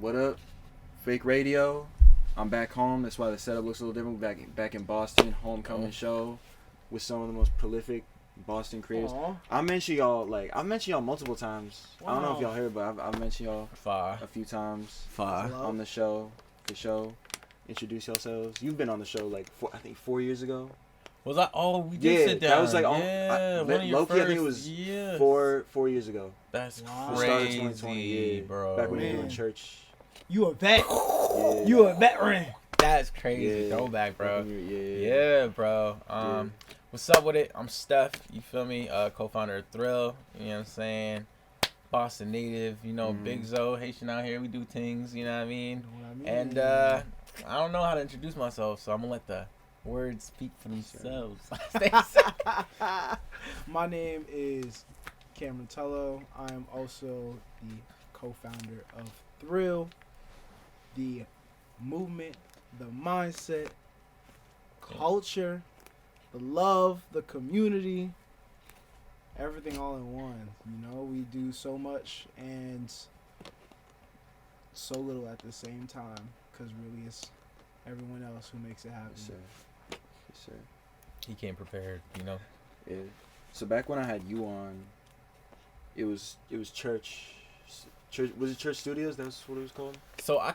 What up? Fake radio. I'm back home. That's why the setup looks a little different. Back in Boston, homecoming show with some of the most prolific Boston creators. I mentioned y'all multiple times. Wow. I don't know if y'all heard, but I've mentioned y'all a few times on the show. Introduce yourselves. You've been on the show I think 4 years ago. Was I? Oh, we did sit down. That was like one of your first. I think it was 4 years ago. That's Wow. crazy, 2020, bro. Back when we were in church. You a vet. You a veteran. That's crazy. Throwback, bro. Yeah, bro. What's up with it? I'm Steph. You feel me? Co-founder of Thrill. You know what I'm saying? Boston native. You know, Big Zo, Haitian out here. We do things. You know what I mean? And I don't know how to introduce myself, so I'm gonna let the words speak for themselves. My name is Cameron Tullo. I am also the co-founder of Thrill, the movement, the mindset, culture, the love, the community, everything all in one. You know, we do so much and so little at the same time, because really it's everyone else who makes it happen. Yes, sir. He came prepared, you know. Yeah. So back when I had you on, it was church. Was it Church Studios? That's what it was called. So I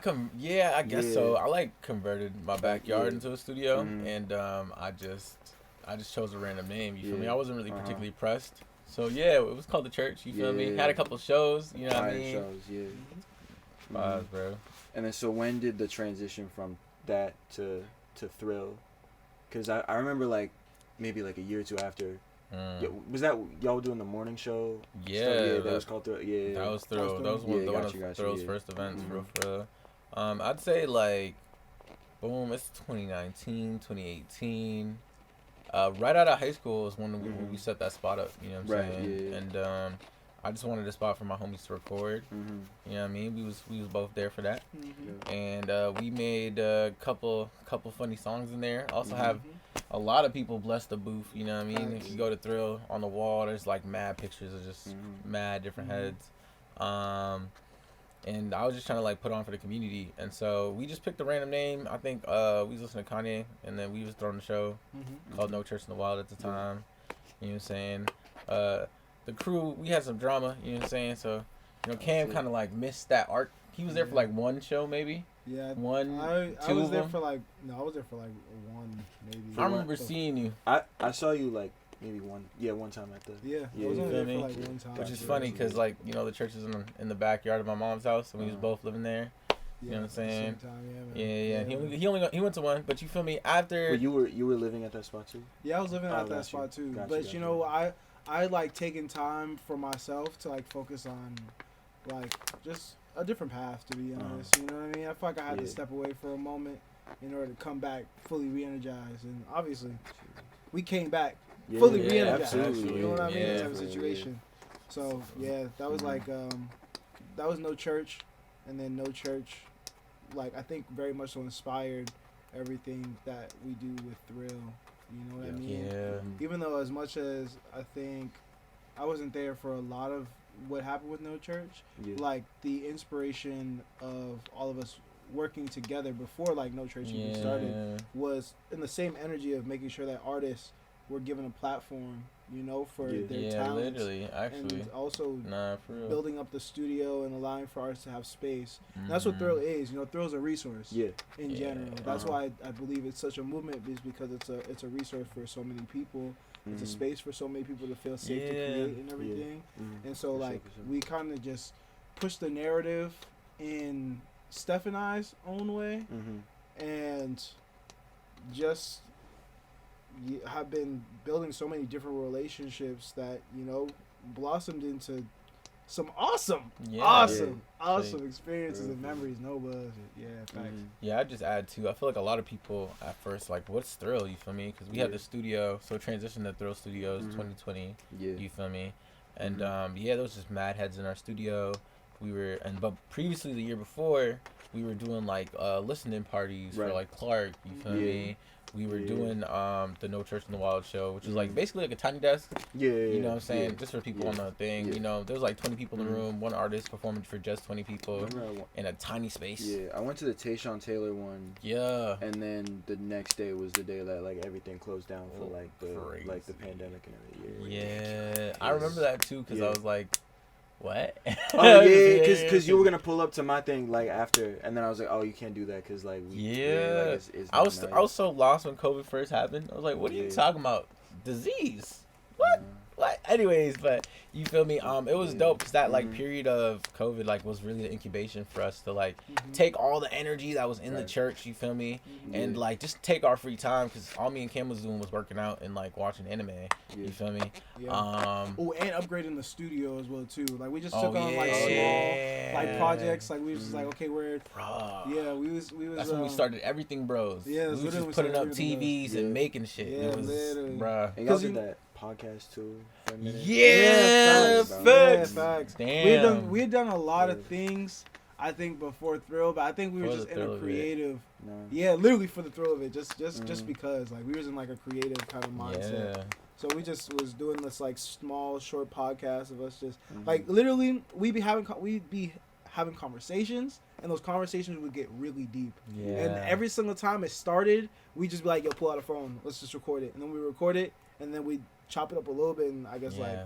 guess so. I converted my backyard into a studio, and I just chose a random name. You feel me? I wasn't really particularly pressed. So yeah, it was called the church. You feel me? Had a couple shows. You know what I mean? Shows, Vibes, bro. And then so when did the transition from that to Thrill? Because I remember maybe a year or two after. Was that y'all doing the morning show? Yeah, that was called Thrill. Yeah, that was Thrill. That was one of Thrill's first events, for real. I'd say boom, it's 2019, 2018. Right out of high school is when we set that spot up. You know what I'm saying? Yeah. And I just wanted a spot for my homies to record. You know what I mean? We was both there for that, and we made a couple funny songs in there. Also have a lot of people bless the booth. You know what I mean? If you go to Thrill, on the wall, there's mad pictures of just mad different heads. And I was just trying to put on for the community, and so we just picked a random name. I think we was listening to Kanye, and then we was throwing a show called No Church in the Wild at the time. You know what I'm saying? The crew, we had some drama, you know what I'm saying? So, Cam kind of missed that arc. He was there for one show maybe. Yeah. I was there for one maybe. I remember seeing you. I saw you maybe one time at the. I was only there for one time. Which is funny because the church is in the backyard of my mom's house, and we was both living there. You know what I'm saying? He went to one, but you feel me? After. But you were living at that spot too. Yeah, I was living at that spot too. But I taking time for myself to focus on just a different path, to be honest. You know what I mean? I feel like I had to step away for a moment in order to come back fully re-energized, and obviously we came back fully re-energized. Absolutely. You know what I mean? Type of situation. So that was that was No Church, and then No Church, I think very much so inspired everything that we do with Thrill. You know what I mean? Yeah. Even though as much as I think I wasn't there for a lot of what happened with No Church, the inspiration of all of us working together before No Church even started was in the same energy of making sure that artists were given a platform, for their talents. Literally, actually. And also for real. building up the studio and allowing for artists to have space. And that's what Thrill is. Thrill is a resource in general. That's why I believe it's such a movement, is because it's a resource for so many people. It's a space for so many people to feel safe to create and everything. And so we kind of just push the narrative in Steph and I's own way, and just have been building so many different relationships that blossomed into some awesome experiences and memories. No buzz. Facts. I just add too. I feel like a lot of people at first what's Thrill? You feel me? Because we had the studio, so transitioned to Thrill Studios 2020. You feel me? And there was just mad heads in our studio, but previously the year before, we were doing like listening parties for like Clark. You feel me? We were doing the No Church in the Wild show, which is like basically like a tiny desk. You know what I'm saying? Just for people on the thing. You know, there was like 20 people in the room, one artist performing for just 20 people in a tiny space. Yeah, I went to the Tayshaun Taylor one. Yeah. And then the next day was the day that like everything closed down for like the pandemic and everything. Yeah, I remember that too because I was like, what? Oh yeah, because you were gonna pull up to my thing like after, and then I was like, oh, you can't do that because like it's I was so lost when COVID first happened. I was like, what are you talking about? Disease? What? What? Anyways, but you feel me? It was dope because that like period of COVID like was really the incubation for us to like take all the energy that was in the church. You feel me? And like just take our free time because all me and Cam was doing was working out and like watching anime. You feel me? And upgrading the studio as well too. Like we just took on like small like projects. Like we was just like, okay, we was. That's when we started everything, bros. Yeah, we was just putting up TVs and making shit. Yeah, it was, literally. Bruh. And y'all did that podcast too for a minute. Facts. Damn. We had done a lot of things, I think, before Thrill, but I think we were just in a creative literally for the thrill of it, just because like we was in like a creative kind of mindset. So we just was doing this like small short podcast of us just like literally we'd be having conversations, and those conversations would get really deep. And every single time it started, we just be like, yo, pull out a phone, let's just record it, and then we record it, and then we chop it up a little bit, and I guess like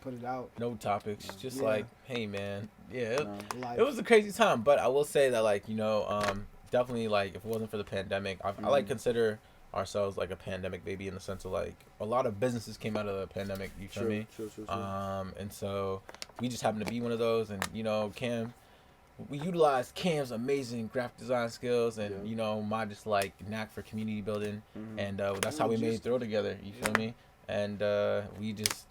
put it out. No topics, just like, hey man, it was a crazy time. But I will say that like, you know, definitely like if it wasn't for the pandemic, I like consider ourselves like a pandemic baby in the sense of like a lot of businesses came out of the pandemic. You feel me? True. And so we just happen to be one of those, and you know, we utilized Cam's amazing graphic design skills and you know my just like knack for community building, and that's how we made Thrill together. You feel me? And we just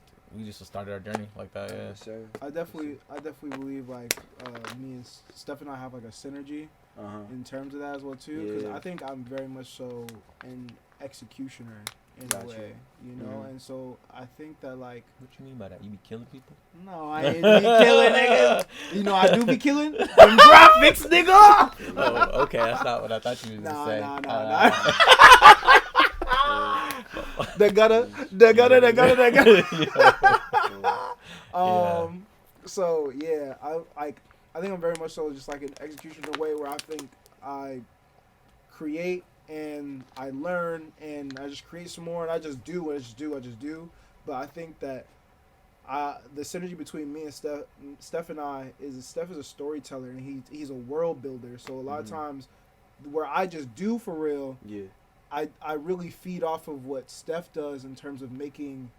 started our journey like that. I definitely believe like me and Steph and I have like a synergy in terms of that as well too, because I think I'm very much so an executioner in a way, you know, and so I think that like. What you mean by that? You be killing people? No, I ain't be killing niggas. You know I do be killing them graphics, nigga. Oh, okay, that's not what I thought you were gonna say. They gotta. So yeah, I think I'm very much so just like an executioner way where I think I create and I learn and I just create some more and I just do. But I think that the synergy between me and Steph and I is Steph is a storyteller and he's a world builder. So a lot of times where I just do for real, I really feed off of what Steph does in terms of making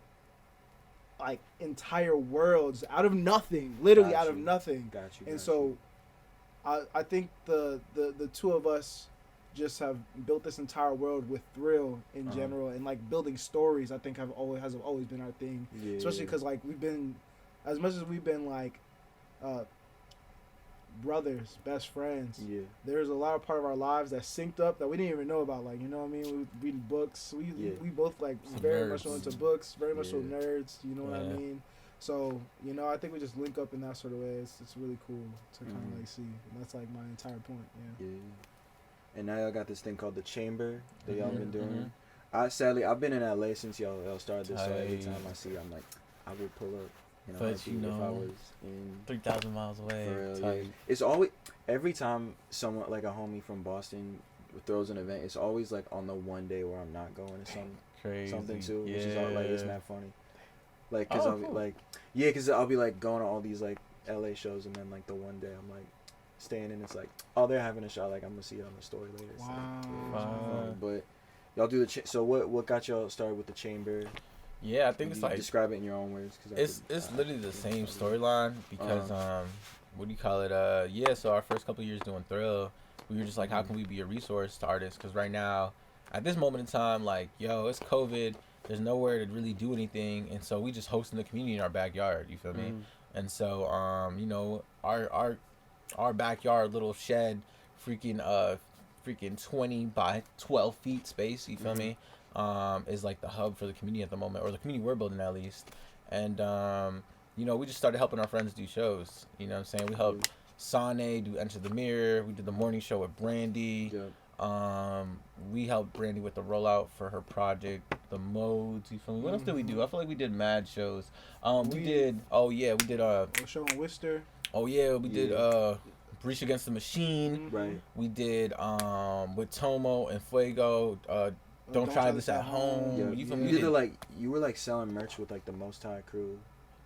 like entire worlds out of nothing, literally out of nothing. So I think the two of us just have built this entire world with Thrill in general, and like building stories I think has always been our thing, especially because like we've been, as much as we've been like brothers, best friends, there's a lot of part of our lives that synced up that we didn't even know about, like, you know what I mean, we reading books, we both like very much so into books, very much so nerds, you know what I mean. So, you know, I think we just link up in that sort of way. It's really cool to kind of like see, and that's like my entire point. And now y'all got this thing called the Chamber that y'all been doing. Sadly, I've been in LA since y'all started this, so every time I see, I'm like, I would pull up. You know, but you know, if I was in 3,000 miles away. For real, it's always every time someone like a homie from Boston throws an event, it's always like on the one day where I'm not going to something too, which is all, like, it's not funny. Like, cause I'll be like going to all these like LA shows, and then like the one day I'm like staying in, it's like, oh, they're having a show, like I'm gonna see it on the story later. Wow. But y'all do so what got y'all started with the Chamber? Yeah, I think it's like, describe it in your own words. It's literally the same storyline because what do you call it? So our first couple of years doing Thrill, we were just like, how can we be a resource to artists? Because right now, at this moment in time, like, yo, it's COVID. There's nowhere to really do anything, and so we just hosting the community in our backyard. You feel me? And so, you know, our backyard little shed, freaking 20 by 12 feet space. You feel me? Is like the hub for the community at the moment, or the community we're building at least. And you know, we just started helping our friends do shows. You know what I'm saying? We helped Sanye do Enter the Mirror. We did the morning show with Brandy. Yep. We helped Brandy with the rollout for her project, the modes. You feel me? What else did we do? I feel like we did mad shows. We did a show on Worcester. Oh yeah, we did Breach Against the Machine. Right. We did with Tomo and Fuego. Don't try this at home. Yeah. You were like selling merch with like the Most High crew.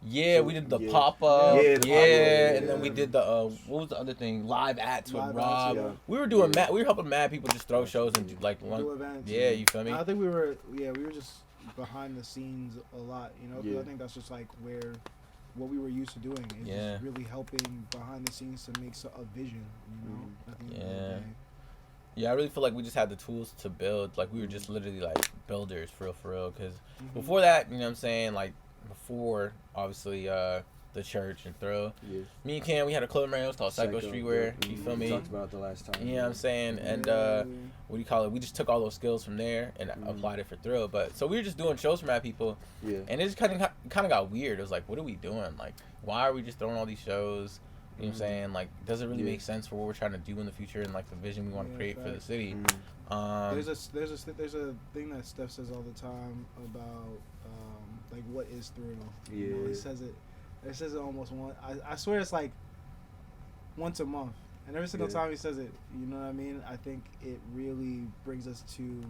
Yeah, we did the pop up. And then we did the what was the other thing? Live acts with Rob. Yeah. We were doing we were helping mad people just throw shows and do events. Yeah, you feel me? I think we were just behind the scenes a lot, you know, because I think that's just like what we were used to doing is just really helping behind the scenes to make a vision, you know. At the end of the day. Yeah, I really feel like we just had the tools to build. Like, we were just literally, like, builders, for real. Because before that, you know what I'm saying, like, before, obviously, the church and Thrill, me and Cam, we had a clothing brand. It was called Psycho Streetwear. You feel me? We talked about it the last time. You know what I'm saying? And, what do you call it? We just took all those skills from there and applied it for Thrill. But, so we were just doing shows for mad people. Yeah. And it just kind of got weird. It was like, what are we doing? Like, why are we just throwing all these shows? You know what I'm saying? Like, does it really make sense for what we're trying to do in the future and, like, the vision we want to create for the city? There's a thing that Steph says all the time about, like, what is Thrill? Yeah. You know, he says it almost once. I swear it's, like, once a month. And every single time he says it, you know what I mean? I think it really brings us to,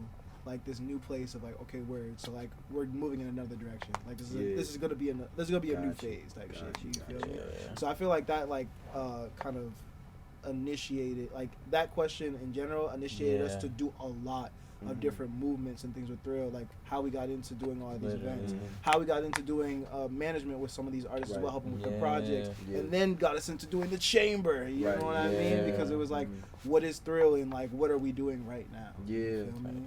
like, this new place of, like, okay, we're moving in another direction. Like, this is gonna be a new phase type shit. You feel me? Yeah. So I feel like that, like, kind of initiated, like, that question in general initiated us to do a lot of different movements and things with Thrill, like how we got into doing all of these events, how we got into doing management with some of these artists as well, helping with the projects, and then got us into doing the chamber. You know what I mean? Because it was like, what is Thrill and, like, what are we doing right now? Yeah. You feel me?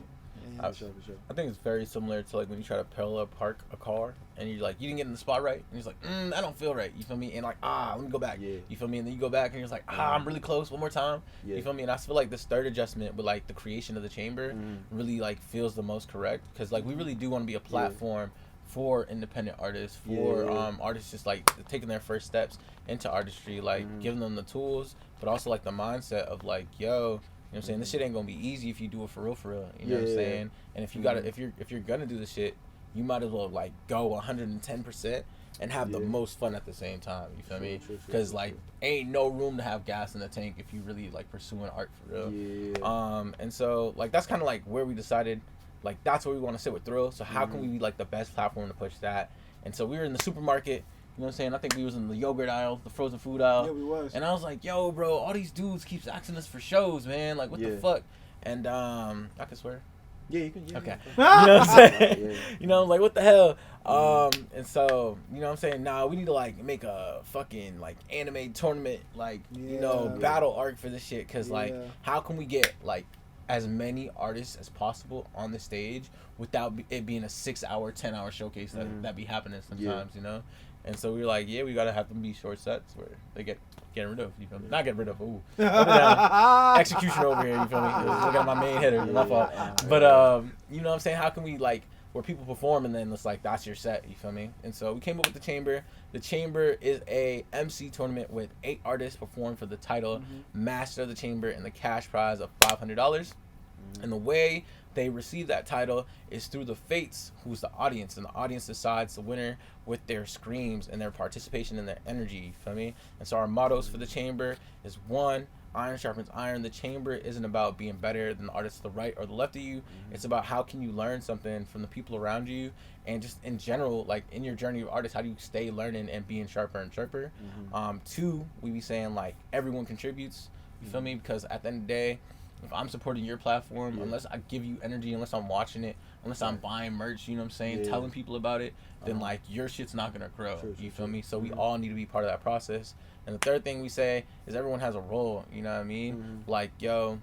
I think it's very similar to, like, when you try to parallel park a car and you're like, you didn't get in the spot right, and you're just like, I don't feel right, you feel me? And like, let me go back, you feel me? And then you go back and you're just like, I'm really close, one more time, you feel me? And I feel like this third adjustment with, like, the creation of the chamber really, like, feels the most correct, because, like, we really do want to be a platform for independent artists, for artists just, like, taking their first steps into artistry, like, giving them the tools, but also, like, the mindset of, like, yo, you know what I'm saying? This shit ain't gonna be easy if you do it for real. You know what I'm saying? And if you gotta, if you're gonna do the shit, you might as well, like, go 110% and have the most fun at the same time. You feel me? Because, like, ain't no room to have gas in the tank if you really, like, pursuing art for real. And so, like, that's kind of, like, where we decided, like, that's where we want to sit with Thrill. So how can we be, like, the best platform to push that? And so we were in the supermarket. You know what I'm saying? I think we was in the yogurt aisle, the frozen food aisle. Yeah, we was. And I was like, yo, bro, all these dudes keeps asking us for shows, man. Like, what the fuck? And I can swear. Yeah, you can. Okay. You know what I'm saying? You know, I'm like, what the hell? And so, you know what I'm saying? Nah, we need to, like, make a fucking, like, anime tournament, like, you know, battle arc for this shit. Because, like, how can we get, like, as many artists as possible on the stage without it being a 6-hour, 10-hour showcase that be happening sometimes, you know? And so we were like, we gotta have them be short sets where they get rid of, you feel me? Not get rid of, execution over here, you feel me? Look at my main hitter, my fault. But, you know what I'm saying? How can we, like, where people perform and then it's like, that's your set, you feel me? And so we came up with the chamber. The chamber is a MC tournament with 8 artists perform for the title Master of the Chamber and the cash prize of $500. And the way they receive that title is through the fates, who's the audience, and the audience decides the winner with their screams and their participation and their energy, you feel me? And so our mottos for the chamber is 1, iron sharpens iron. The chamber isn't about being better than the artist to the right or the left of you. It's about how can you learn something from the people around you, and just in general, like, in your journey of artists, how do you stay learning and being sharper and sharper? 2, we be saying, like, everyone contributes, you feel me? Because at the end of the day, if I'm supporting your platform, unless I give you energy, unless I'm watching it, unless I'm buying merch, you know what I'm saying, telling people about it, then, like, your shit's not gonna grow, you feel me? So we all need to be part of that process. And the third thing we say is everyone has a role, you know what I mean? Like, yo,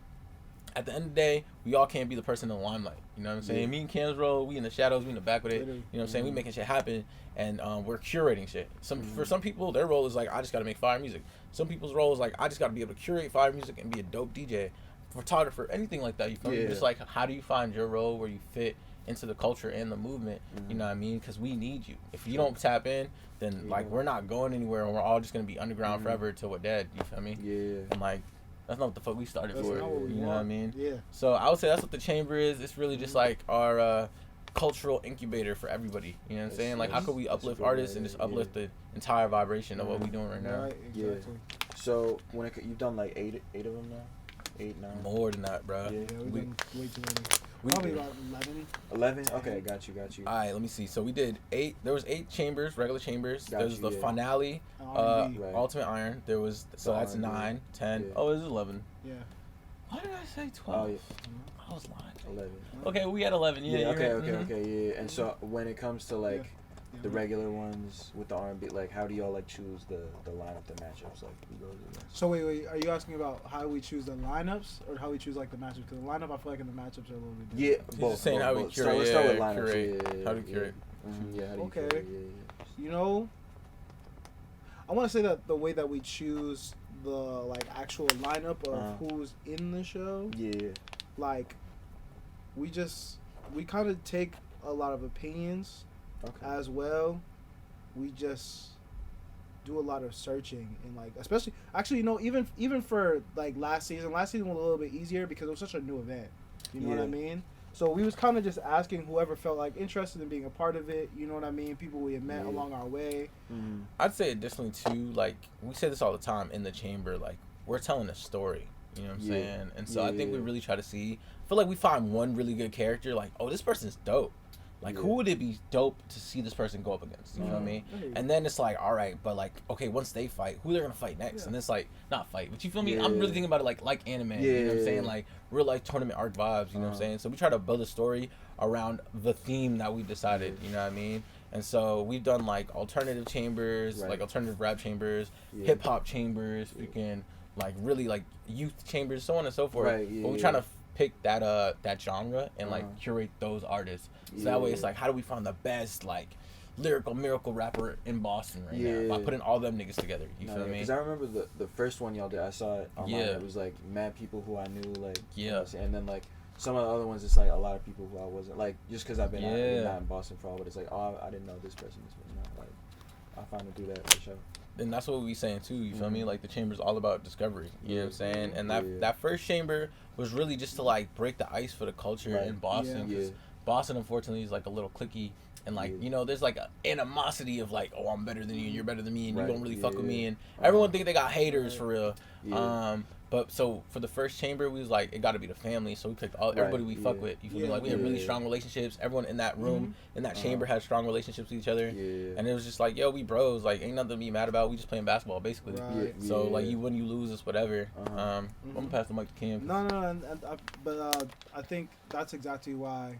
at the end of the day, we all can't be the person in the limelight, you know what I'm saying? Me and Cam's role, we in the shadows, we in the back with it, you know what I'm saying? We making shit happen, and we're curating shit. For some people, their role is like, I just gotta make fire music. Some people's role is like, I just gotta be able to curate fire music and be a dope DJ, photographer, anything like that, you feel me? Just like, how do you find your role where you fit into the culture and the movement. You know what I mean? Because we need you. If you don't tap in, then like we're not going anywhere, and we're all just gonna be underground forever till we're dead. You feel me? Yeah. And like that's not what the fuck we started for. You know what I mean? Yeah. So I would say that's what the chamber is. It's really just like our cultural incubator for everybody. You know what I'm saying? Like, how could we uplift artists and just uplift the entire vibration of what we're doing right now? Right, exactly. So when you've done like eight of them now, 8, 9. More than that, bro. Yeah, we've done way too many. Probably about 11. 11? Okay, got you. All right, let me see. So we did 8. There was 8 chambers, regular chambers. There was the finale, Ultimate Iron. There was that's 9, 10. Yeah. Oh, it was 11. Yeah. Why did I say 12? Oh, yeah. I was lying. 11. Okay, we had 11. Yeah. Okay. Yeah. And so when it comes to like the regular ones with the R&B, like how do y'all like choose the lineup, the matchups, like who goes against? So wait, are you asking about how we choose the lineups or how we choose like the matchups? Because the lineup, I feel like in the matchups are a little bit different. Yeah, both. Saying how we curate. Let's start with lineups. Yeah. How do you curate? Yeah, how do you okay. curate? Yeah. You know, I want to say that the way that we choose the like actual lineup of who's in the show, like we kind of take a lot of opinions as well. We just do a lot of searching and like especially actually, you know, even for like last season was a little bit easier because it was such a new event. You know what I mean? So we was kind of just asking whoever felt like interested in being a part of it. You know what I mean? People we had met along our way. I'd say additionally too, like we say this all the time in the chamber, like we're telling a story. You know what I'm saying? And so I think we really try to feel like we find one really good character, like, oh, this person's dope. Like, who would it be dope to see this person go up against? You know what I mean? And then it's like, all right, but like, okay, once they fight, who they're gonna fight next? And it's like, not fight, but you feel me? I'm really thinking about it like anime. You know what I'm saying? Like real life tournament arc vibes. You know what I'm saying? So we try to build a story around the theme that we decided. You know what I mean? And so we've done like alternative chambers, like alternative rap chambers, hip hop chambers, freaking like really like youth chambers, so on and so forth. But we're trying to pick that genre and like curate those artists. So that way it's like, how do we find the best like lyrical miracle rapper in Boston right now by putting all them niggas together? You feel me? Because I remember the first one y'all did, I saw it online. It was like mad people who I knew, like and then like some of the other ones, it's like a lot of people who I wasn't, like just because I've been not in Boston for all, but it's like, oh, I didn't know this person. Like I find to do that for sure. And that's what we saying too, you feel me? Like the chamber's all about discovery, you know what I'm saying? And that first chamber was really just to like break the ice for the culture in Boston. Because Boston, unfortunately, is like a little cliquey. And like, you know, there's like an animosity of like, oh, I'm better than you, you're better than me, and you don't really fuck with me. And everyone think they got haters for real. But so for the first chamber, we was like, it got to be the family. So we picked everybody we fuck with. You feel me? Like we had really strong relationships. Everyone in that room, in that chamber, had strong relationships with each other. And it was just like, yo, we bros. Like, ain't nothing to be mad about. We just playing basketball, basically. So like, you win, you lose, it's whatever. I'm gonna pass the mic to Cam. But I think that's exactly why.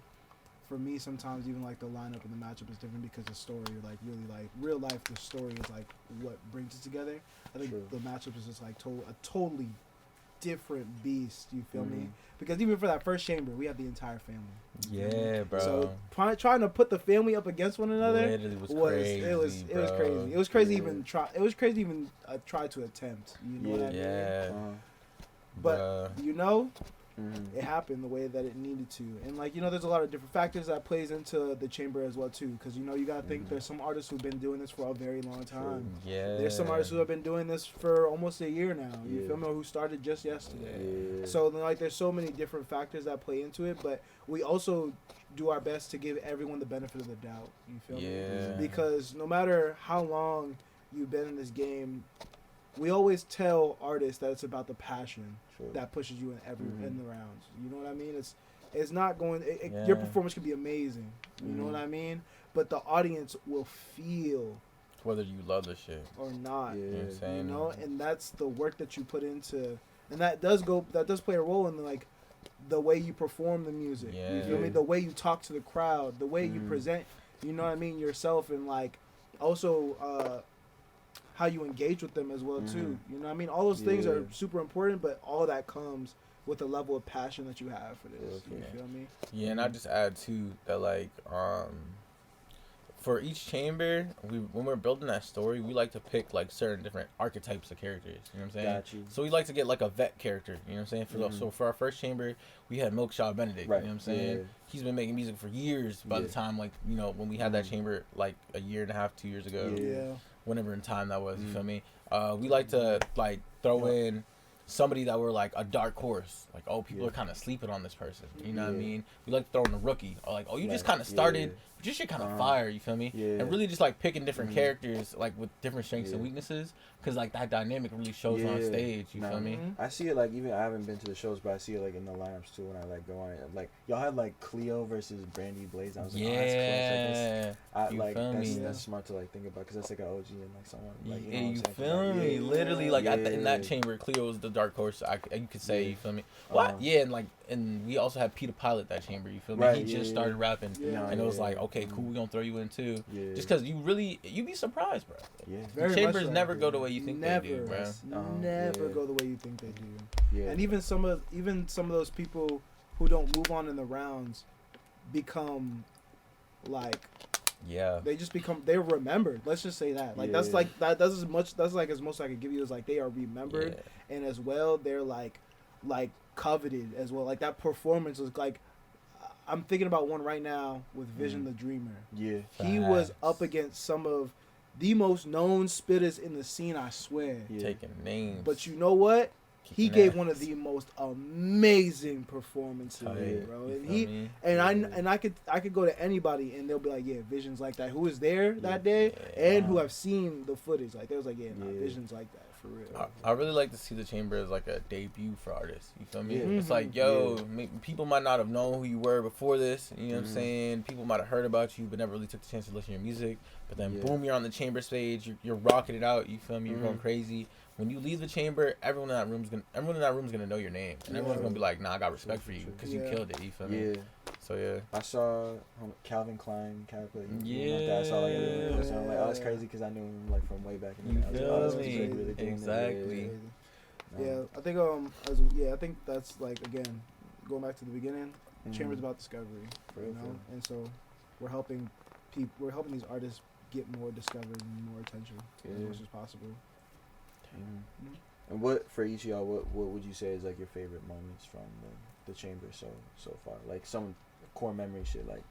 For me, sometimes even like the lineup and the matchup is different because the story, like really like real life, the story is like what brings it together. I think the matchup is just like a totally different beast. You feel me? Because even for that first chamber, we had the entire family. Yeah, bro. So trying to put the family up against one another was crazy. It was crazy. It was crazy even try. It was crazy even try to attempt. You know what I mean? But you know. It happened the way that it needed to, and like, you know, there's a lot of different factors that plays into the chamber as well too, because you know, you gotta think there's some artists who've been doing this for a very long time. There's some artists who have been doing this for almost a year now. You feel me? Who started just yesterday. So like, there's so many different factors that play into it, but we also do our best to give everyone the benefit of the doubt. You feel me? Because no matter how long you've been in this game, we always tell artists that it's about the passion that pushes you in the rounds. You know what I mean? It's not going. Your performance can be amazing. You know what I mean? But the audience will feel whether you love the shit or not. You know, and that's the work that you put into, and that does play a role in like the way you perform the music. You feel me? The way you talk to the crowd, the way you present. You know what I mean? Yourself, and like also. How you engage with them as well too. You know what I mean? All those things are super important, but all that comes with the level of passion that you have for this. You feel me? Yeah, and I just add too that like for each chamber, when we're building that story, we like to pick like certain different archetypes of characters. You know what I'm saying? Got you. So we like to get like a vet character. You know what I'm saying? So for our first chamber, we had Milkshaw Benedict. Right. You know what I'm saying? Yeah. He's been making music for years. By the time like when we had that chamber like a year and a half, 2 years ago. Yeah. Whenever in time that was. You feel me? We like to like throw in somebody that were like a dark horse, like people are kind of sleeping on this person, you know what I mean? We like to throw in a rookie, or like you just kind of started, but you should kind of fire, you feel me? And really just like picking different characters like with different strengths and weaknesses, because like that dynamic really shows on stage, you feel me? I see it like even I haven't been to the shows, but I see it like in the lineups too when I like go on it. Like y'all had like Cleo versus Brandy Blaze. I was like, that's smart to like think about, because that's like an OG and like someone like you feel me? Literally like in that chamber, Cleo was the dark horse. You could say, you feel me? What? And we also had Peter Pilot that chamber. You feel me? He just started rapping, and it was like, okay, cool, we gonna throw you in too. Just because you be surprised, bro. The chambers never go the way you think they do, bro. Never go the way you think they do. And even some of those people who don't move on in the rounds become like. They just become, they're remembered. Let's just say that. Like that's like that's as much I could give you, is like they are remembered, and as well they're like coveted as well. Like that performance was like, I'm thinking about one right now with Vision the Dreamer. He was up against some of the most known spitters in the scene, I swear. Taking names. But you know what? He gave one of the most amazing performances, bro. And I could go to anybody and they'll be like, Vision's like that. Who was there that day and who have seen the footage. Like they was like, Vision's like that for real. I really like to see the chamber as like a debut for artists. You feel me? It's like, people might not have known who you were before this. You know what I'm saying? People might have heard about you, but never really took the chance to listen to your music. But then boom, you're on the chamber stage. You're rocking it out. You feel me? You're going crazy. When you leave the chamber, everyone in that room's gonna know your name, and everyone's gonna be like, "Nah, I got respect for you because you killed it." You feel me? So I saw Calvin Klein Caterpillar. I saw like a post, and I'm like, "Oh, that's crazy," because I knew him like from way back in the day. I was like, "Oh, this really exactly." I think that's like, again, going back to the beginning. Chamber's about discovery, and so we're helping these artists get more discovered and more attention as much as possible. And what, for each of y'all, what would you say is like your favorite moments from the chamber so far? Like some core memory shit, like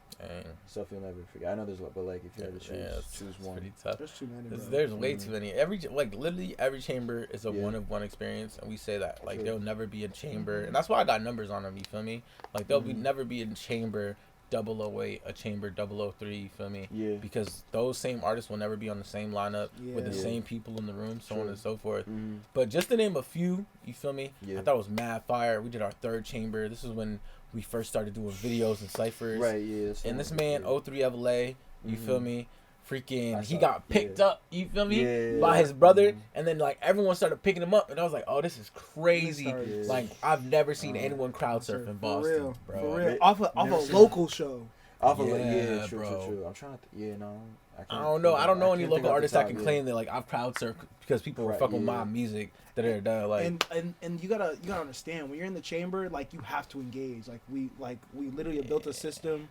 stuff you'll never forget. I know there's a lot, but like if you had to choose one. Pretty tough. There's too many. There's way too many. Literally every chamber is a one of one experience, and we say that like there'll never be a chamber, and that's why I got numbers on them. You feel me? Like there'll never be a chamber 008, a chamber 003, you feel me? Because those same artists will never be on the same lineup with the same people in the room, so on and so forth. But just to name a few, you feel me? I thought it was mad fire. We did our third chamber. This is when we first started doing videos and ciphers. And this man, 03 Evelay, you feel me? Freaking, he got picked up, you feel me, by his brother, and then like everyone started picking him up, and I was like, oh, this is crazy. Like I've never seen anyone crowd surf in Boston, bro. For real. Off a local show. True. I'm trying to, I don't know. I don't know any local artists that can claim that like I've crowd surfed because people were fucking with my music. Like and you gotta understand, when you're in the chamber, like you have to engage. Like we literally built a system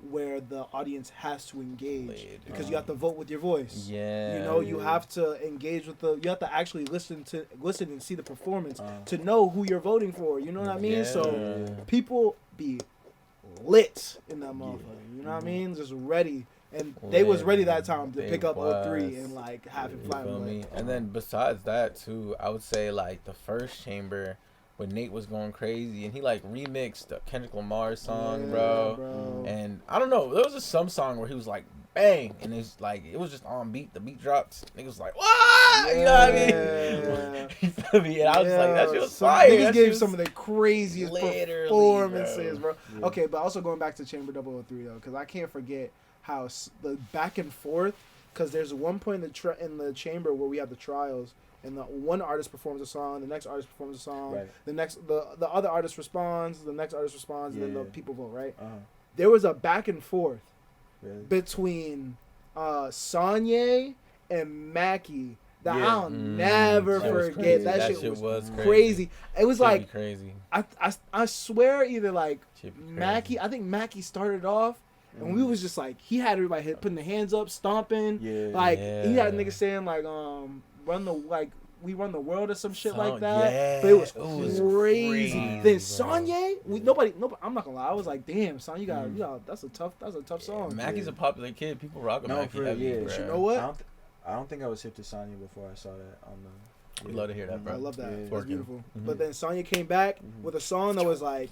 where the audience has to engage because you have to vote with your voice. You have to engage with you have to actually listen and see the performance to know who you're voting for. You know what I mean? So people be lit in that motherfucker. You know what I mean? Just ready. And they was ready that time to pick up 03 and like have it fly away. And then besides that too, I would say like the first chamber when Nate was going crazy and he like remixed the Kendrick Lamar song, bro. And I don't know, there was just some song where he was like bang, and it's like it was just on beat. The beat dropped. Niggas was like, what? You know what I mean? You feel me? And I was like, that shit was fire. Niggas gave some of the craziest performances, bro. Okay, but also going back to Chamber 003 though, because I can't forget how the back and forth. Because there's one point in the chamber where we have the trials, and the one artist performs a song, the next artist performs a song, the other artist responds, the next artist responds, and then the people vote, right? There was a back and forth between Sanye and Macky that I'll never forget. That shit was crazy. It was like crazy. I swear either like Macky, I think Macky started off, And we was just like, he had everybody putting their hands up, stomping. Yeah. Like, he had niggas saying, like, we run the world or some shit like that. Yeah. But it was crazy. Then Sanye, nobody, I'm not gonna lie, I was like, damn, son, you got that's a tough song. Macky's a popular kid. People rock with Macky. But you know what? I don't think I was hip to Sanye before I saw that on the. We love to hear that, bro. I love that. It's beautiful. But then Sanye came back with a song that was like,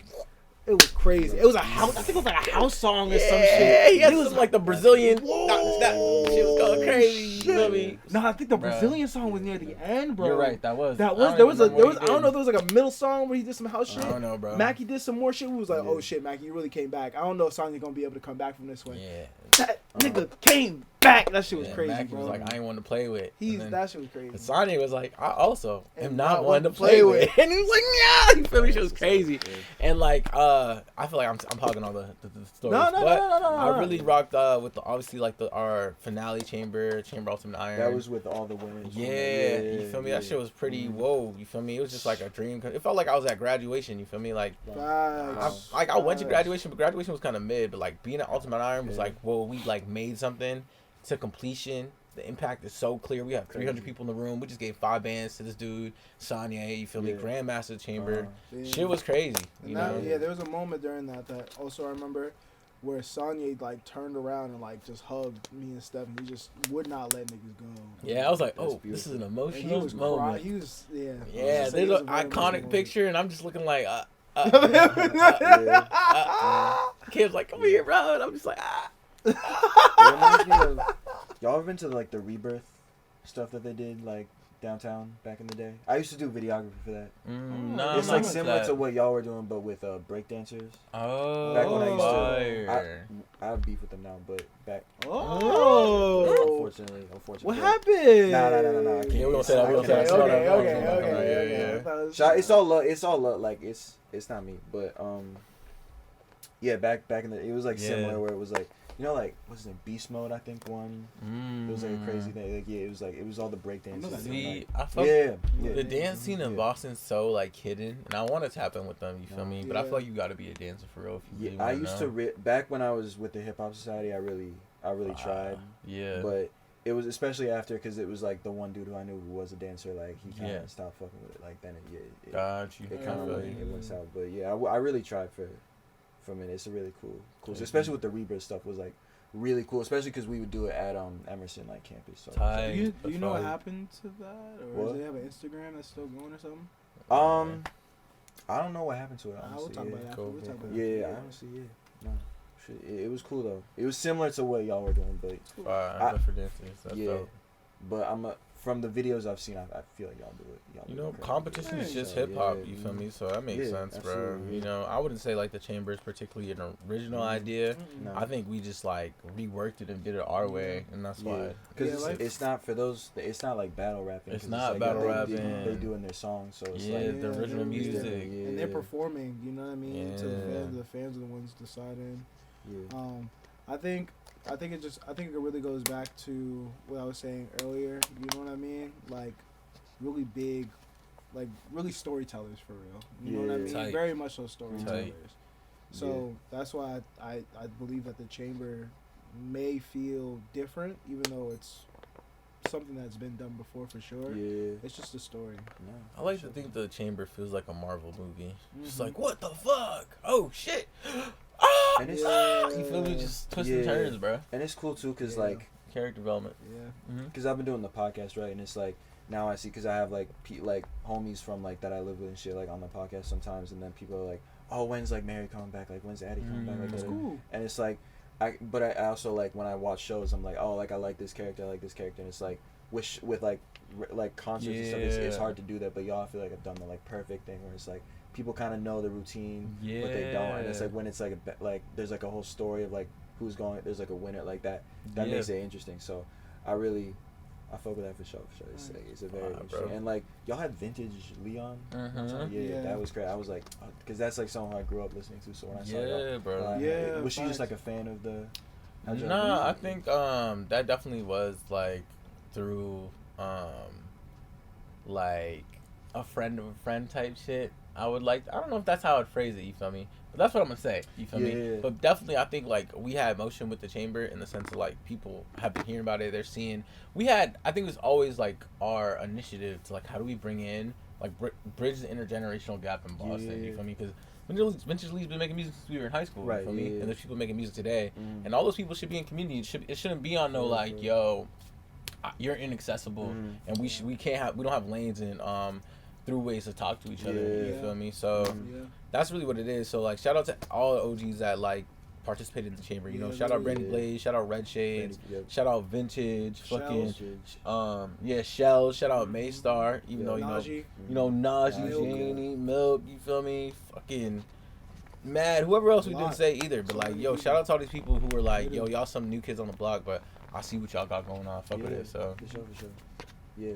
it was crazy. It was a house. I think it was like a house song or some shit. Yeah, he had some like the Brazilian. That shit was going crazy. You feel me? No, I think the Brazilian song was near the end, bro. You're right. That was. There was. I don't know if there was like a middle song where he did some house shit. I don't know, bro. Macky did some more shit. We was like, oh shit, Macky, you really came back. I don't know if Sanye's gonna be able to come back from this one. Yeah. That nigga came back. That shit was crazy, Macky bro. was like, I ain't one to play with. That shit was crazy. Sanye was like, I also am not one to play with. And he was like, yeah, you feel me? Shit was crazy. And like, I feel like I'm hogging all the stories. No. I really rocked with obviously like our finale chamber ultimate iron. That was with all the winners. Yeah, you feel me? That shit was pretty whoa. You feel me? It was just like a dream. It felt like I was at graduation. You feel me? Like, I went to graduation, but graduation was kind of mid. But like being at ultimate iron was like, whoa, we like made something to completion. The impact is so clear. We have 300 people in the room. We just gave 5 bands to this dude, Sanye. You feel me? Grandmaster of the chamber. Shit was crazy. You know? Yeah, there was a moment during that also I remember where Sanye like turned around and like just hugged me and Steph, and he just would not let niggas go. Yeah, I was like, this is an emotional moment. He was Yeah, there's an iconic picture, and I'm just looking like, Kid's like, come here, bro. And I'm just like, Y'all ever been to like the Rebirth stuff that they did like downtown back in the day? I used to do videography for that. No, it's like similar to what y'all were doing, but with breakdancers. Oh, back when I have beef with them now, but back. Unfortunately. What happened? No. Yeah, we gonna say that. Okay. It's all love. Like it's not me, but yeah, back in the, it was like similar where it was like, you know, like, what's his name? Beast Mode, I think, won. It was like a crazy thing. Like, it was all the breakdances. See, I felt the dance scene in Boston's so like hidden, and I want to tap in with them. You feel me? But I feel like you got to be a dancer for real. If you really I used to back when I was with the Hip Hop Society. I really tried. Yeah. But it was especially after, because it was like the one dude who I knew who was a dancer. Like he kind of stopped fucking with it. Like then it kind of it went south. But yeah, I really tried for a minute. It's a really cool, especially with the Rebirth stuff was like really cool, especially because we would do it at Emerson like campus. So do you know what happened to that, or does it have an Instagram that's still going or something? I don't know what happened to it. Honestly. We'll talk about that. Cool. Honestly, no. It was cool though. It was similar to what y'all were doing, but I'm for dancers. That's dope. But from the videos I've seen, I feel like y'all do it. You know, competition is just hip hop. You feel me? So that makes sense, bro. You know, I wouldn't say like the chamber is particularly an original idea. No. I think we just like reworked it and did it our way, and that's why. Because it's not for those. It's not like battle rapping. It's not like battle rapping. They do in their songs, so it's like the original music, and they're performing. You know what I mean? To the fans are the ones deciding. I think it really goes back to what I was saying earlier. You know what I mean? Like, really big, like really storytellers for real. You know what I mean? Tight. Very much so storytellers. So that's why I believe that the chamber may feel different, even though it's something that's been done before for sure. Yeah. It's just a story. I like to think the chamber feels like a Marvel movie. Just like, what the fuck? Oh shit. And it's you feel me? Just twists and turns, bro. And it's cool too, cause like character development. Cause I've been doing the podcast, right? And it's like now I see, cause I have like homies from like that I live with and shit, like on the podcast sometimes, and then people are like, oh, when's like Mary coming back? Like when's Addie coming back? Like, that's cool. And it's like, I also like when I watch shows, I'm like, oh, like I like this character, and it's like with like concerts and stuff, it's hard to do that, but y'all, I feel like I've done the like perfect thing where it's like people kind of know the routine, but they don't, and it's like when it's like there's like a whole story of like who's going, there's like a winner like that makes it interesting. So I fuck with that for sure. It's a very interesting, and like y'all had vintage Leon. That was great. I was like, because that's like someone I grew up listening to. So when I saw y'all, was she just like a fan of the? No, I think that definitely was like through like a friend of a friend type shit. I don't know if that's how I'd phrase it, you feel me? But that's what I'm gonna say, you feel me? But definitely, I think like we had motion with the chamber in the sense of like people have been hearing about it, they're seeing. I think it was always like our initiative to like how do we bring in like bridge the intergenerational gap in Boston, you feel me? Because Vintage Lee's been making music since we were in high school, you feel me? And there's people making music today, and all those people should be in community. It shouldn't be on no like, yo, you're inaccessible, and we don't have lanes and through ways to talk to each other. You feel me? So that's really what it is. So like, shout out to all the OGs that like participated in the chamber. You know, shout out Brandy Blaze, shout out Red Shades, shout out Vintage, fucking Shells, shout out Maystar. Even though Najee, Janie, Milk. You feel me? Fucking Mad. Whoever else we didn't say either. But like, yo, shout out to all these people who were like, yo, y'all some new kids on the block, but I see what y'all got going on. Fuck with it. So for sure. Yeah,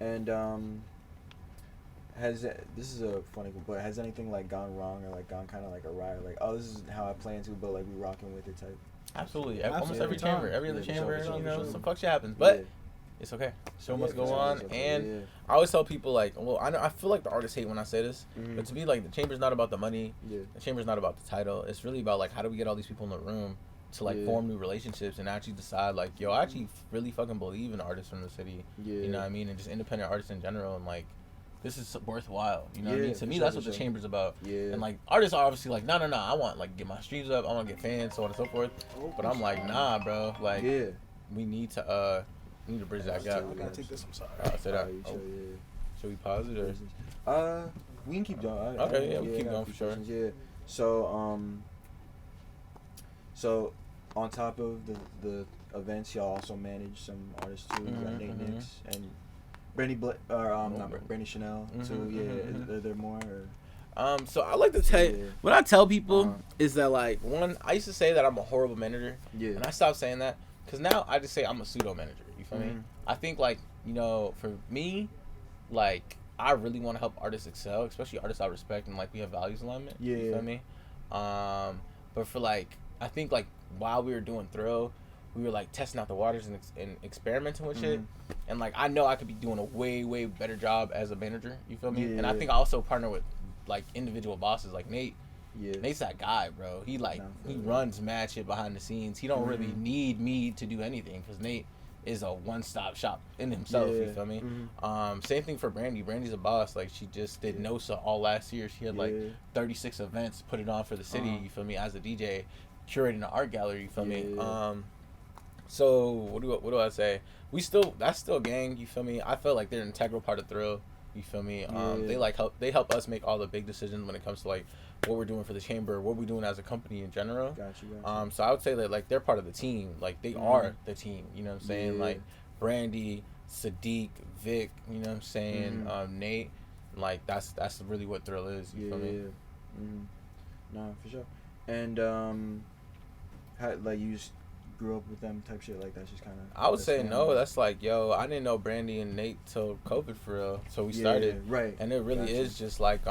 and this is a funny, but has anything like gone wrong or like gone kind of like awry? Like, oh, this is how I plan to, but like we rocking with it type. Absolutely. Almost every chamber, every other chamber, you know, some fuck shit happens, but it's okay. So much go on, and I always tell people like, well, I feel like the artists hate when I say this, but to me, like the chamber's not about the money. The chamber's not about the title. It's really about like how do we get all these people in the room to like form new relationships and actually decide like, yo, I actually really fucking believe in artists from the city. You know what I mean, and just independent artists in general, and like. This is worthwhile, you know what I mean? To me, that's what the chamber's about. And like artists are obviously like, no, I want like get my streams up, I want to get fans, so on and so forth. But I'm like, nah, bro. Like, we need to bridge that gap. I gotta take this. I'm sorry. Say that. Should we pause it or? We can keep going. Okay, we keep going for sure. Yeah. So on top of the events, y'all also manage some artists too. Like Nate Nix and. Brandy Chanel too. Are there more? Or? So I like to tell what I tell people is that like one, I used to say that I'm a horrible manager, and I stopped saying that because now I just say I'm a pseudo manager. You feel me? I think like, you know, for me, like I really want to help artists excel, especially artists I respect and like we have values alignment. You feel me? But for like, I think like while we were doing Thrill, we were like testing out the waters and experimenting with shit, and like I know I could be doing a way better job as a manager. You feel me? And I think I also partner with like individual bosses like Nate. Nate's that guy, bro. He like he runs mad shit behind the scenes. He don't really need me to do anything because Nate is a one-stop shop in himself. You feel me? Same thing for Brandy. Brandy's a boss. Like she just did NOSA all last year. She had like 36 events, put it on for the city. You feel me? As a DJ, curating an art gallery. You feel me? So what do I say? That's still gang. You feel me? I feel like they're an integral part of Thrill. You feel me? They help us make all the big decisions when it comes to like what we're doing for the chamber, what we're doing as a company in general. Gotcha. So I would say that like they're part of the team. Like they are the team. You know what I'm saying? Like Brandy, Sadiq, Vic. You know what I'm saying? Nate. Like that's really what Thrill is. You feel me? No, for sure. And how like you just grew up with them type shit, like that's just kind of. I would say no. That's like, yo, I didn't know Brandy and Nate till COVID for real. So we started, and it really is just like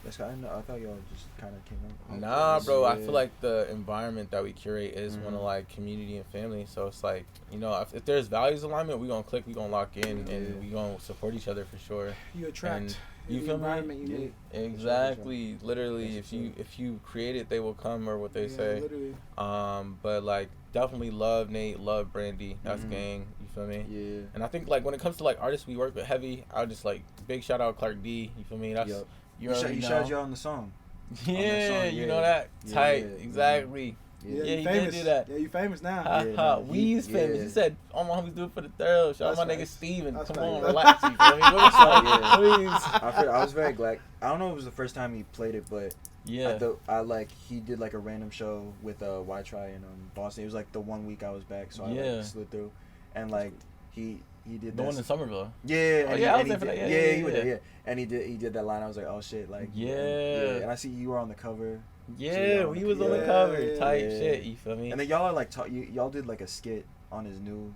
That's kind of. I thought y'all just kind of came up. Nah, bro. I feel like the environment that we curate is one of like community and family. So it's like, you know, if there's values alignment, we gonna click, we gonna lock in, and we gonna support each other for sure. You attract. You feel me? You exactly. Literally, if you create it, they will come, or what they say. Literally. But like definitely love Nate, love Brandy. That's gang. You feel me? Yeah. And I think like when it comes to like artists we work with heavy, I'll just like big shout out Clark D. You feel me? That's you shouted y'all on the song. Yeah, you know that tight. Exactly. Yeah, he famous. did do that. Yeah, you famous now. We's famous. He said, all my homies do it for the third. Shout out my nigga Steven. Come on, relax. You feel me? I was very glad. I don't know if it was the first time he played it, but I like he did like a random show with Y-Try in Boston. It was like the 1 week I was back, so I like slid through, and like he did the one in Somerville. Yeah, I was there for that. Yeah, he was there. Yeah, and he did that line. I was like, oh shit, like and I see you were on the cover. Yeah, he was on the cover. Tight shit, you feel me? And then y'all are like, y'all did like a skit on his new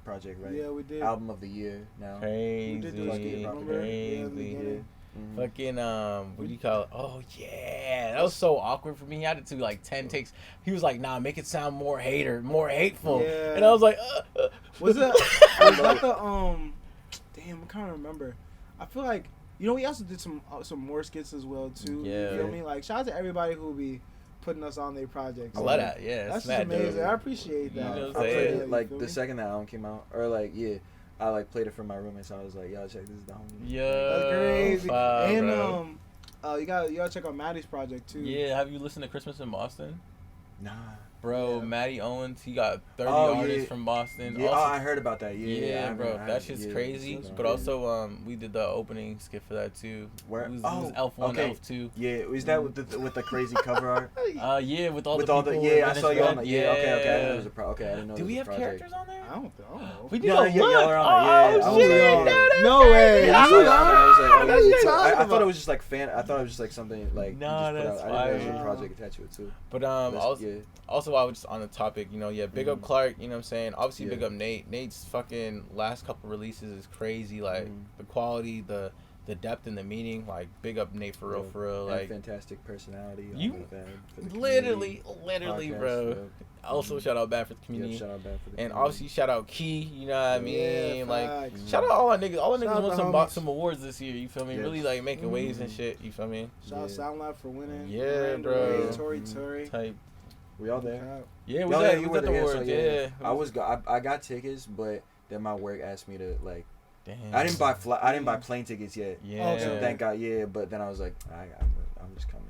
project, right? Yeah, we did. Album of the year now. Crazy. We did do Crazy. Fucking, what do you call it? Oh, yeah. That was so awkward for me. He had to do like 10 takes. He was like, nah, make it sound more hateful. Yeah. And I was like, Was that the, damn, I can't remember. I feel like You know, we also did some more skits as well too. Yeah. You know what I mean? Like, shout out to everybody who will be putting us on their projects. I love that. Yeah, that's just amazing. I appreciate that. You know I played it like the second that album came out, or like I like played it for my roommates. So I was like, "Yo, check this is the homie." Yeah, that's crazy. And bro. you gotta check out Maddie's project too. Yeah, have you listened to Christmas in Boston? Nah. Bro, Matty Owens, he got 30 artists from Boston. Yeah, Also, I heard about that. Yeah, bro, that shit's crazy. But also, we did the opening skit for that too. Where? It was Elf 1, Elf 2. Yeah, was that with the crazy cover art? Yeah, with all the people. I saw you on. Okay, I didn't know it was a okay, I didn't know. Do we have characters on there? I don't know. We do. Y'all are on there. Oh shit! No way. I thought it was just like I thought it was just like something like. No, that's fire. I didn't know there was a project attached to it too. But also I was just on the topic, big up Clark, you know what I'm saying? Obviously big up Nate. Nate's fucking last couple releases is crazy, like the quality, the depth and the meaning, like big up Nate for real, like fantastic personality. Literally, bro. Also shout out Bad for the community. Shout out Bad for the and obviously shout out Key, you know what I mean? Yeah, like shout out all our niggas. All our niggas won some awards this year, you feel me? Really like making waves and shit, you feel me? Shout out SoundLab for winning. Yeah, bro. Tory. Type. We all there? Yeah, we were at the awards. Yeah, I got tickets, but then my work asked me to like. Damn. I didn't buy plane tickets yet. Yeah. So thank God. Yeah, but then I was like, I'm just coming.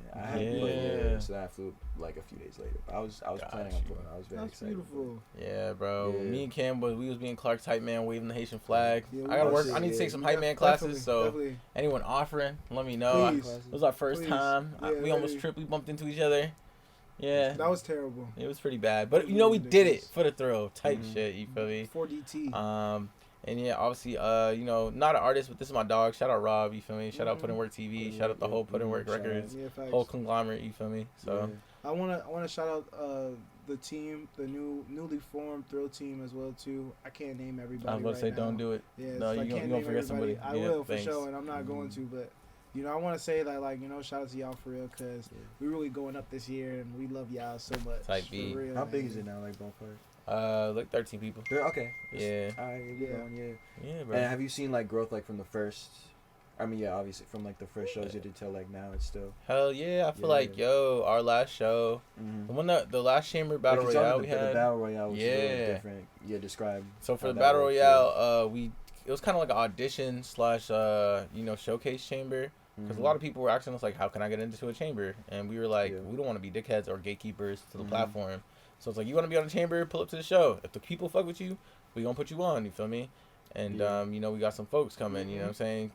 So then I flew like a few days later. I was planning on going. I was very excited. Beautiful. Yeah, bro. Yeah. Me and Cam we was being Clark's hype man, waving the Haitian flag. Yeah, I gotta work. I need to take some hype man classes. Definitely. Anyone offering, let me know. It was our first time. We almost tripped. We bumped into each other. Yeah. That was terrible. It was pretty bad, but we did it for the thrill type shit. You feel me? 4DT. And yeah, obviously, not an artist, but this is my dog. Shout out Rob, you feel me? Shout out Put In Work TV. Shout out the whole Put In Work Records, whole conglomerate, you feel me? So I wanna shout out the team, the newly formed Thrill team as well too. I can't name everybody. I was about to say, don't do it. Yeah, no, you're gonna forget somebody. I will for sure, and I'm not going to, but. I want to say that, like, shout out to y'all for real, because we're really going up this year, and we love y'all so much. Type B. For real, how big is it now, like, ballpark? Like 13 people. Okay. Yeah. Yeah, bro. And have you seen, like, growth, like, from the first, obviously, from, like, the first shows you did till, like, now it's still. Hell yeah. I feel like, our last show, the last Chamber Battle Royale we had. The Battle Royale was a little different. Yeah, describe. So for the Battle Royale, it was kind of like an audition / showcase chamber. Because a lot of people were asking us, like, how can I get into a chamber? And we were like, we don't want to be dickheads or gatekeepers to the platform. So it's like, you want to be on a chamber, pull up to the show. If the people fuck with you, we going to put you on, you feel me? And, we got some folks coming, you know what I'm saying?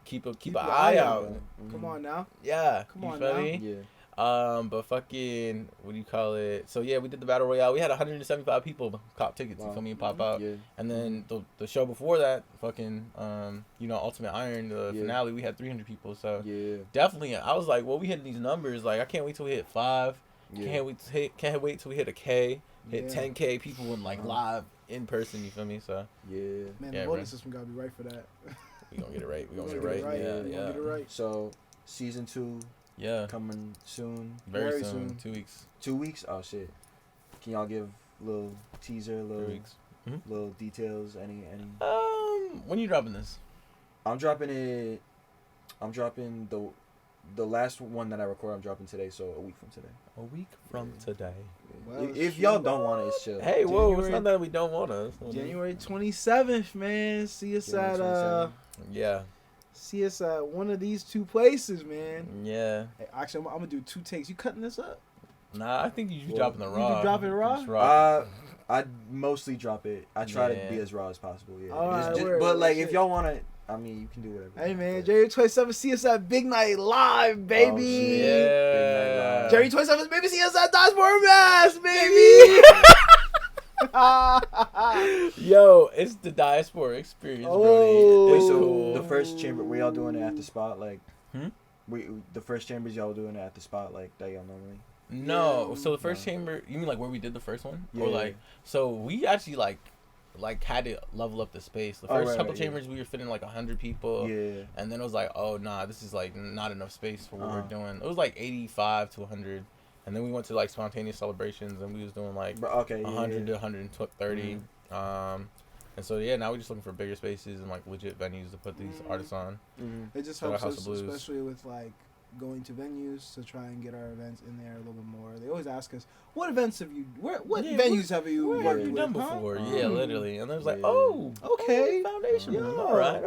Keep an eye out. Come on now. Yeah. Come on now. Yeah. But fucking, what do you call it? So yeah, we did the Battle Royale. We had 175 people cop tickets, you feel me, pop out. Yeah. And then the show before that, fucking, Ultimate Iron, the finale, we had 300 people. So definitely, I was like, well, we hitting these numbers. Like, I can't wait till we hit 5. Can't wait till we hit a K. Hit 10K people in like live in person. You feel me? So man, the voting system gotta be right for that. We gonna get it right. We gonna get it right. Yeah. Get it right. So season 2. Yeah. Coming soon. Very soon. 2 weeks. 2 weeks? Oh shit. Can y'all give a little teaser, 3 weeks. Little details, any when you dropping this? I'm dropping the last one that I record, I'm dropping today, so a week from today. A week from today. Well, if y'all don't want it, it's chill. Hey, whoa, it's not that we don't want it. January 27th, man. See us at see us at one of these 2 places, man. Yeah. Hey, actually, I'm gonna do 2 takes. You cutting this up? Nah, I think you should drop in the raw. You drop it raw? I mostly drop it. I try to be as raw as possible. Yeah. All right, but like, if y'all want to, you can do whatever. Hey man, January 27th, see us at Big Night Live, baby. Oh, yeah. January 27th, baby, see us at Diaspora Mass, baby. Yo, it's the Diaspora experience, bro. Wait, so the first chamber, we all doing it at the spot, like? The first chambers y'all doing it at the spot, like that y'all normally? No, so the first chamber, you mean like where we did the first one? Yeah. Or like, so we actually like had to level up the space. The first couple chambers we were fitting like 100 people. Yeah. And then it was like, oh nah, this is like not enough space for what we're doing. It was like 85 to 100. And then we went to like spontaneous celebrations and we was doing like 100 to 130. And so now we're just looking for bigger spaces and like legit venues to put these artists on. It just helps us, especially with like going to venues to try and get our events in there a little bit more. They always ask us, "What events have you? What venues have you worked with? Done before?" Huh? Yeah, literally. And there's like, "Oh, okay, Foundation. Yeah, all right.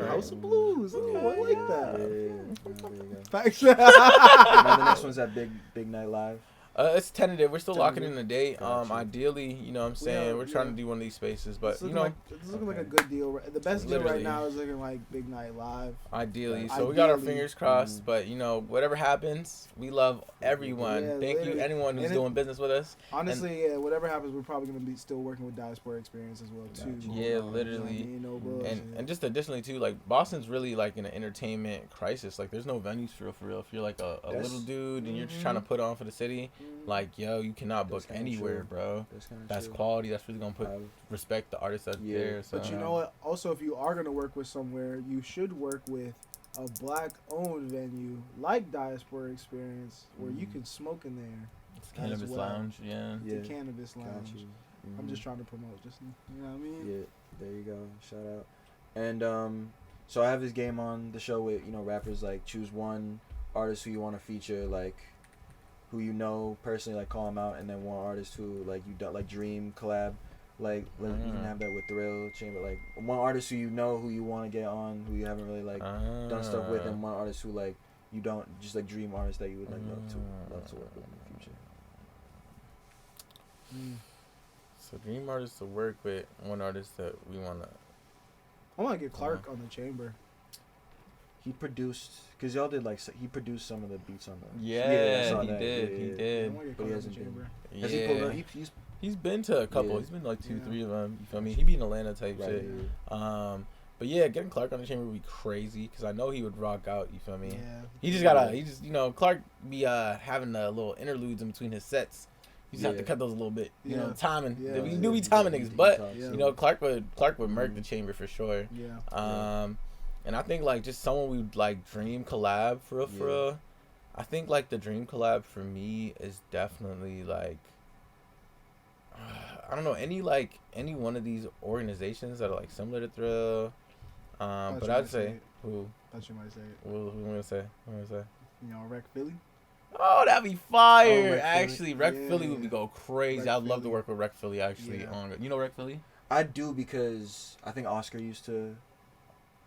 House of Blues. Okay. Oh, I like that. Thanks. And then the next one's at Big Night Live. It's tentative. We're still locking in the date. Ideally, you know what I'm saying, we're trying to do one of these spaces, but it's looking like a good deal. The best deal right now is looking like Big Night Live. Ideally. So we got our fingers crossed, but whatever happens, we love everyone. Yeah, Thank you anyone who's doing business with us. Honestly, whatever happens, we're probably going to be still working with Diaspora Experience as well too. Yeah, literally. And just additionally too, like Boston's really like in an entertainment crisis. Like there's no venues for real. If you're like a little dude and you're just trying to put on for the city, like you cannot book anywhere, bro. That's quality. That's really gonna respect the artists that's there. So. But you know what? Also, if you are gonna work with somewhere, you should work with a black-owned venue like Diaspora Experience, where you can smoke in there. It's Cannabis Lounge, The Cannabis Lounge. I'm just trying to promote, you know what I mean? Yeah, there you go. Shout out. And so I have this game on the show with rappers, like choose one artist who you want to feature, like who you know personally, like call them out, and then one artist who like you don't like dream collab, like you can have that with Thrill Chamber, like one artist who you know who you want to get on, who you haven't really like done stuff with, and one artist who like you don't just like dream artist that you would like love to work with in the future. So dream artist to work with, one artist that we wanna. I want to get Clark on the Chamber. He produced, cause y'all did he produced some of the beats on the. He did. But he hasn't been. Yeah. Has he pulled up? He's been to a couple. He's been like 2-3 of them. You feel me? He be in Atlanta type shit. Yeah. But yeah, getting Clark on the Chamber would be crazy, cause I know he would rock out. You feel me? Yeah. He just Clark be having a little interludes in between his sets. You just have to cut those a little bit. Timing. Yeah. We do be timing niggas, but Clark would murk the Chamber for sure. Yeah. And I think like just someone we would like dream collab for real. I think like the dream collab for me is definitely like I don't know, any one of these organizations that are like similar to Thrill. But I'd say who? Thought you might say it. Who am I gonna say? Rec Philly. Oh, that'd be fire! Actually, Rec Philly would be go crazy. I'd love to work with Rec Philly. Actually, you know Rec Philly? I do, because I think Oscar used to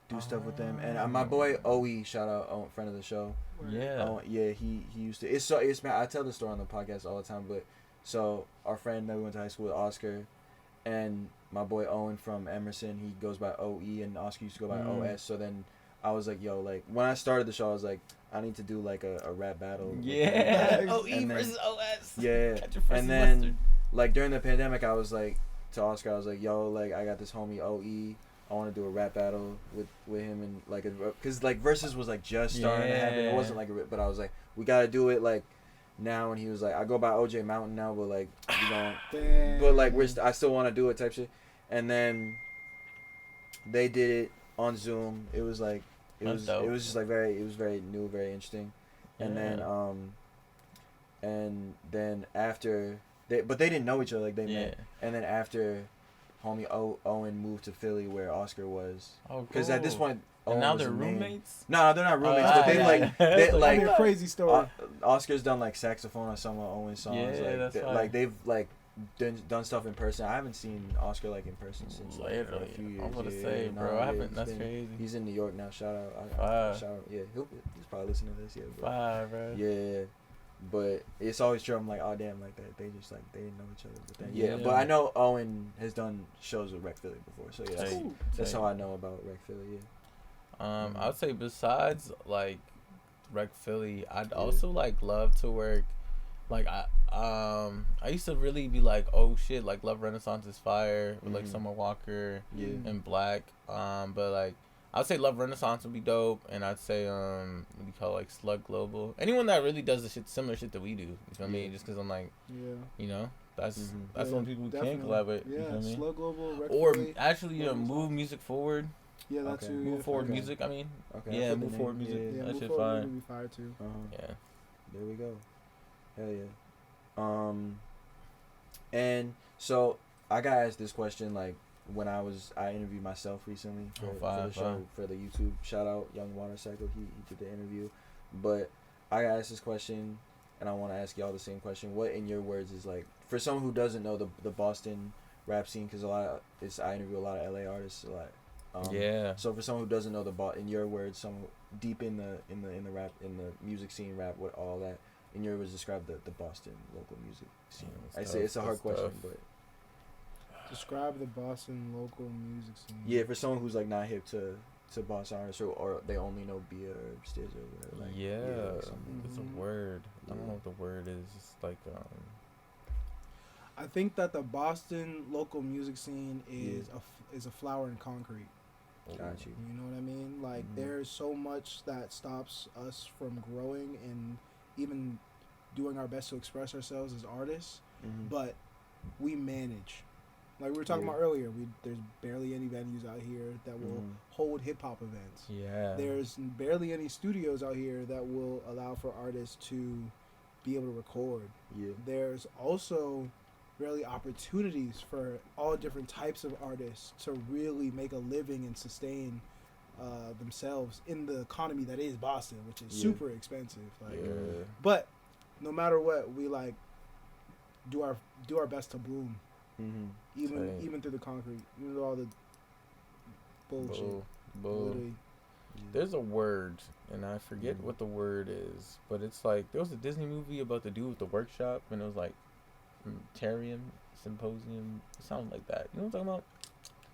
do stuff with them, and my boy Oe, shout out, friend of the show. He used to. It's I tell the story on the podcast all the time, but so our friend that we went to high school with, Oscar, and my boy Owen from Emerson, he goes by OE, and Oscar used to go by OS. So then I was like, yo, like when I started the show, I was like, I need to do like a rap battle. Yeah. OE versus OS. Yeah. And then like during the pandemic, I was like to Oscar, I was like, yo, like I got this homie OE. I want to do a rap battle with him, and like because like Versus was like just starting to happen. It wasn't like but I was like, we gotta do it like now. And he was like, I go by OJ Mountain now, but like you don't. But like I still want to do it type shit. And then they did it on Zoom. It was like it was just like very new, very interesting. And then after they didn't know each other, like they met. And then after homie Owen moved to Philly where Oscar was. Because at this point, and now they're roommates? No, they're not roommates. But they like a crazy story. Oscar's done like saxophone on some of Owen's songs. Yeah, that's like they've like done stuff in person. I haven't seen Oscar like in person since like a few years. I'm gonna say, bro, I haven't. That's crazy. He's in New York now. Shout out. Shout out. Yeah, he's probably listening to this. Yeah, bro. Yeah. But it's always true. I'm like, oh damn, like that. They just like they didn't know each other. But then, but I know Owen has done shows with Rec Philly before, so yeah, that's how I know about Rec Philly. Yeah. I'd say besides like Rec Philly, I'd also like love to work. Like I used to really be like, oh shit, like Love Renaissance is fire with like Summer Walker and Black. But like I'd say Love Renaissance would be dope, and I'd say what do you call it, like Slug Global. Anyone that really does the similar shit that we do. You feel me? Just because I'm like, you know, that's one people who can collaborate. Yeah, you feel me? Slug Global, Rec or Philly, actually Move Music Forward. Yeah, that's Move Forward Music. I mean, Move Forward Music. Yeah, that Move shit Forward fine. Would be fire too. Yeah. There we go. Hell yeah. And so I got asked this question, like, when I interviewed myself recently for the show, for the YouTube shout out Young Water Cycle. He did the interview, but I got asked this question, and I want to ask y'all the same question. What in your words is like for someone who doesn't know the Boston rap scene, because I interview a lot of LA artists a lot. So for someone who doesn't know in your words, someone deep in the rap, in the music scene, rap, what all that, in your words, describe the Boston local music scene. I say it's a hard question, but describe the Boston local music scene. Yeah, for someone who's like not hip to Boston artists, or they only know Bia or Stiz or whatever. Like, it's a word. I don't know what the word is. It's like I think that the Boston local music scene is a flower in concrete. Got you. You know what I mean? Like there's so much that stops us from growing and even doing our best to express ourselves as artists, but we manage. Like we were talking about earlier, there's barely any venues out here that will hold hip hop events. Yeah. There's barely any studios out here that will allow for artists to be able to record. Yeah. There's also really opportunities for all different types of artists to really make a living and sustain themselves in the economy that is Boston, which is super expensive. Like, but no matter what, we like do our best to bloom. Even through the concrete, even through all the bullshit. There's a word, and I forget what the word is, but it's like there was a Disney movie about the dude with the workshop, and it was like Symposium, something like that. You know what I'm talking about?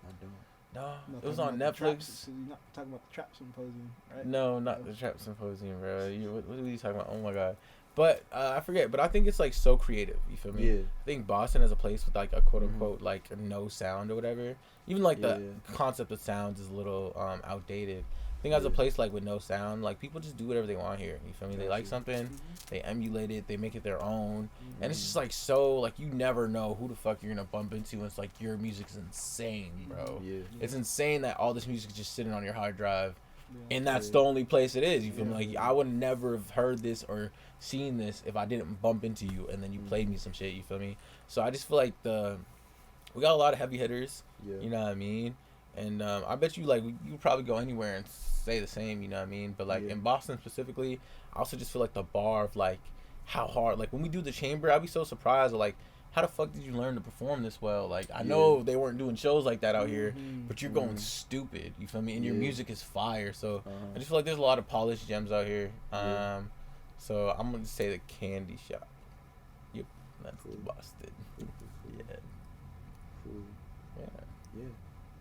I don't. No, it was on Netflix. You're not talking about the Trap Symposium, right? No, not the Trap Symposium, bro. What are you talking about? Oh my god. But I forget. But I think it's like so creative. You feel me? Yeah. I think Boston has a place with like a quote unquote like no sound or whatever. Even like the concept of sounds is a little outdated. I think as a place like with no sound, like people just do whatever they want here. You feel me? They like something, they emulate it, they make it their own, and it's just like so like you never know who the fuck you're gonna bump into. And it's like your music's insane, bro. It's insane that all this music is just sitting on your hard drive. And that's the only place it is. You feel me? Like I would never have heard this or seen this if I didn't bump into you and then you played me some shit. You feel me? So I just feel like we got a lot of heavy hitters. You know what I mean? And I bet you like you probably go anywhere and say the same. You know what I mean? But like in Boston specifically, I also just feel like the bar of like how hard. Like when we do the chamber, I'd be so surprised. Like how the fuck did you learn to perform this well? Like I know they weren't doing shows like that out here, but you're going stupid. You feel me? And your music is fire. So I just feel like there's a lot of polished gems out here. So I'm gonna say the Candy Shop. Yep, that's the Boston.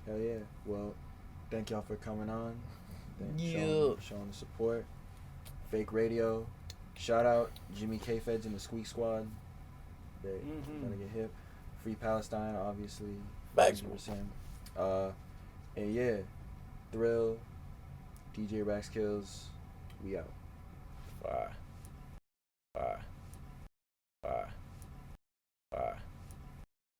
Hell yeah. Well, thank y'all for coming on. Showing the support. Fake Radio. Shout out Jimmy K Feds and the Squeak Squad. They gonna get hip. Free Palestine, obviously. Facts. And yeah, Thrill, DJ Raxkilz, we out. Bye.